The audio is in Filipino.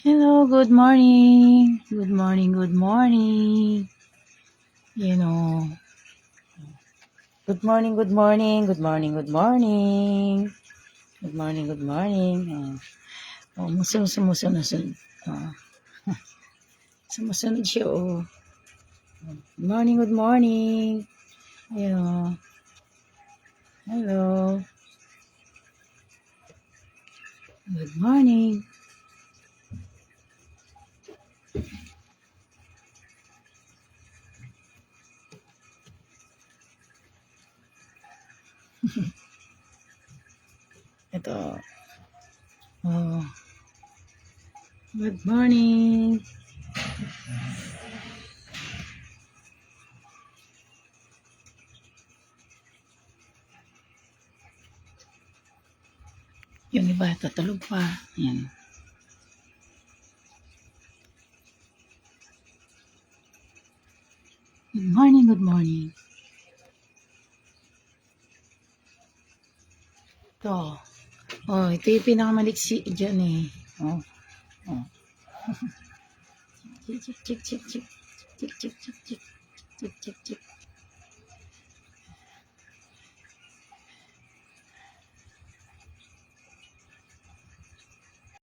Hello, good morning. Good morning, good morning. You know, good morning, good morning, good morning, good morning. Good morning, good morning. Sumusunod. Oh, sumusunod siya, oh. Good morning, good morning. Hello. Good morning. Ito. Oh, good morning. Yung iba, tatulog pa. Yan. Good morning, good morning. Ito. Oh, ito yung pinakamaliksi dyan eh. Oh, oh. Chik, chik, chik, chik, chik. Chik, chik, chik, chik. Chik, chik, chik.